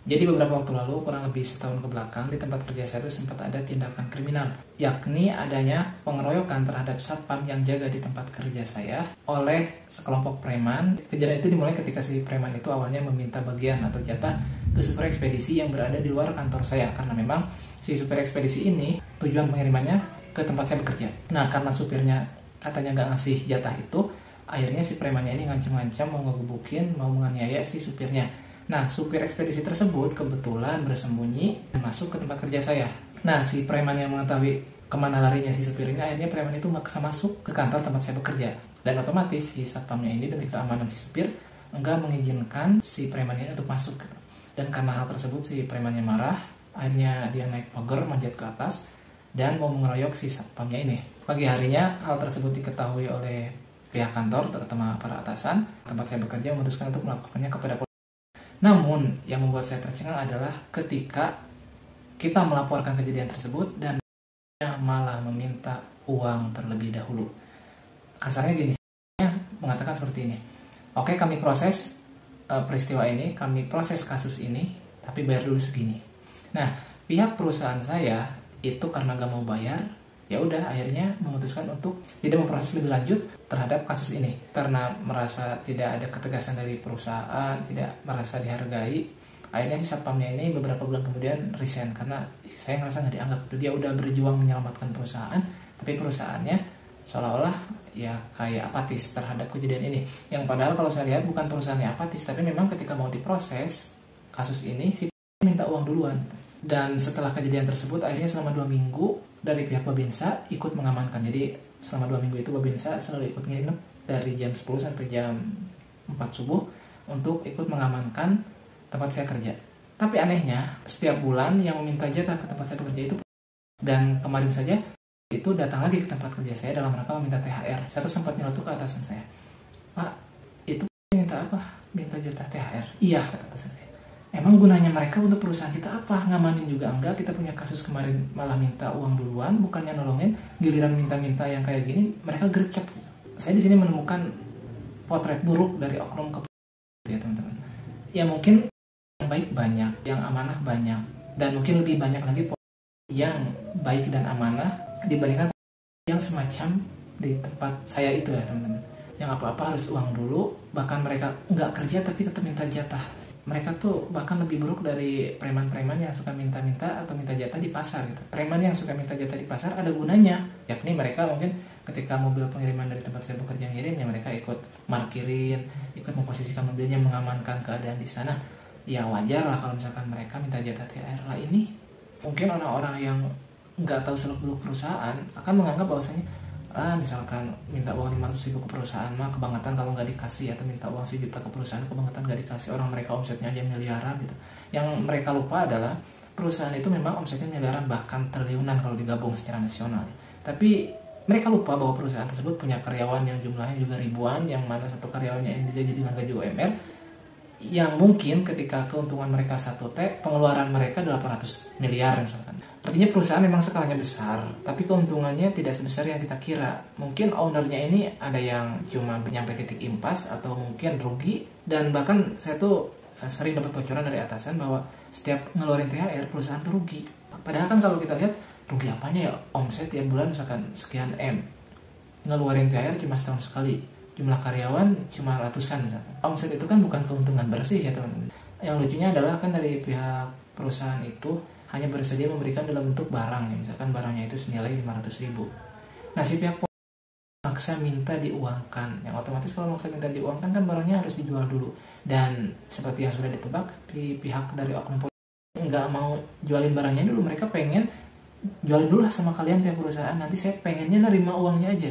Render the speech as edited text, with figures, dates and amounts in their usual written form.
Jadi beberapa waktu lalu, kurang lebih setahun ke belakang, di tempat kerja saya itu sempat ada tindakan kriminal, yakni adanya pengeroyokan terhadap satpam yang jaga di tempat kerja saya oleh sekelompok preman. Kejadian itu dimulai ketika si preman itu awalnya meminta bagian atau jatah ke supir ekspedisi yang berada di luar kantor saya, karena memang si supir ekspedisi ini tujuan pengirimannya ke tempat saya bekerja. Nah, karena supirnya katanya nggak ngasih jatah itu, akhirnya si premannya ini ngancam-ngancam mau ngegebukin, mau menganiaya si supirnya. Nah, supir ekspedisi tersebut kebetulan bersembunyi masuk ke tempat kerja saya. Nah, si preman yang mengetahui kemana larinya si supir ini, akhirnya preman itu maksa masuk ke kantor tempat saya bekerja. Dan otomatis si satpamnya ini demi keamanan si supir enggak mengizinkan si premannya untuk masuk. Dan karena hal tersebut si premannya marah, akhirnya dia naik pagar manjat ke atas dan mau mengeroyok si satpamnya ini. Pagi harinya hal tersebut diketahui oleh pihak kantor, terutama para atasan. Tempat saya bekerja memutuskan untuk melakukannya kepada polisi. Namun, yang membuat saya tercengang adalah ketika kita melaporkan kejadian tersebut dan dia malah meminta uang terlebih dahulu. Kasarnya gini, mengatakan seperti ini. Oke, kami proses peristiwa ini, kami proses kasus ini, tapi bayar dulu segini. Nah, pihak perusahaan saya itu karena gak mau bayar, ya udah akhirnya memutuskan untuk tidak memproses lebih lanjut terhadap kasus ini karena merasa tidak ada ketegasan dari perusahaan, tidak merasa dihargai. Akhirnya si satpamnya ini beberapa bulan kemudian resign karena saya ngerasa nggak dianggap. Dia udah berjuang menyelamatkan perusahaan, tapi perusahaannya seolah-olah ya kayak apatis terhadap kejadian ini. Yang padahal kalau saya lihat bukan perusahaannya apatis, tapi memang ketika mau diproses kasus ini si minta uang duluan. Dan setelah kejadian tersebut akhirnya selama 2 minggu dari pihak Babinsa ikut mengamankan. Jadi selama 2 minggu itu Babinsa selalu ikut nginep dari jam 10 sampai jam 4 subuh untuk ikut mengamankan tempat saya kerja. Tapi anehnya setiap bulan yang meminta jatah ke tempat saya bekerja itu, dan kemarin saja itu datang lagi ke tempat kerja saya dalam rangka meminta THR. Saya tuh sempat nyeletuk ke atasan saya, "Pak, itu minta apa? Minta jatah THR?" "Iya," kata atasan saya. "Emang gunanya mereka untuk perusahaan kita apa? Ngamanin juga enggak, kita punya kasus kemarin malah minta uang duluan, bukannya nolongin, giliran minta-minta yang kayak gini, mereka gercep." Saya di sini menemukan potret buruk dari oknum kepolisian, ya teman-teman. Ya mungkin yang baik banyak, yang amanah banyak, dan mungkin lebih banyak lagi yang baik dan amanah dibandingkan yang semacam di tempat saya itu ya teman-teman. Yang apa-apa harus uang dulu, bahkan mereka nggak kerja tapi tetap minta jatah. Mereka tuh bahkan lebih buruk dari preman-preman yang suka minta-minta atau minta jatah di pasar gitu. Preman yang suka minta jatah di pasar ada gunanya, yakni mereka mungkin ketika mobil pengiriman dari tempat saya bekerja ngirim, ya mereka ikut parkirin, ikut memposisikan mobilnya, mengamankan keadaan di sana. Ya wajar lah kalau misalkan mereka minta jatah THR lah. Ini mungkin orang-orang yang nggak tahu seluk-beluk perusahaan akan menganggap bahwasanya misalkan minta uang 500.000 ke perusahaan mah kebangetan kalau nggak dikasih, atau minta uang 1 juta ke perusahaan kebangetan nggak dikasih, orang mereka omsetnya aja miliaran gitu. Yang mereka lupa adalah perusahaan itu memang omsetnya miliaran bahkan triliunan kalau digabung secara nasional. Tapi mereka lupa bahwa perusahaan tersebut punya karyawan yang jumlahnya juga ribuan, yang mana satu karyawannya yang digaji dengan gaji UMR, yang mungkin ketika keuntungan mereka 1T, pengeluaran mereka 800 miliar misalkan. Artinya perusahaan memang skalanya besar, tapi keuntungannya tidak sebesar yang kita kira. Mungkin ownernya ini ada yang cuma nyampe titik impas atau mungkin rugi. Dan bahkan saya tuh sering dapat bocoran dari atasan bahwa setiap ngeluarin THR perusahaan tuh rugi. Padahal kan kalau kita lihat rugi apanya ya, omset tiap bulan misalkan sekian M, ngeluarin THR cuma setahun sekali, jumlah karyawan cuma ratusan misalkan. Omset itu kan bukan keuntungan bersih ya teman-teman. Yang lucunya adalah kan dari pihak perusahaan itu hanya bersedia memberikan dalam bentuk barang ya, misalkan barangnya itu senilai 500.000. Nah si pihak maksa minta diuangkan, yang otomatis kalau maksa minta diuangkan kan barangnya harus dijual dulu. Dan seperti yang sudah ditebak, di pihak dari oknum polisi nggak mau jualin barangnya dulu, mereka pengen jualin dulu lah sama kalian pihak perusahaan, nanti saya pengennya nerima uangnya aja.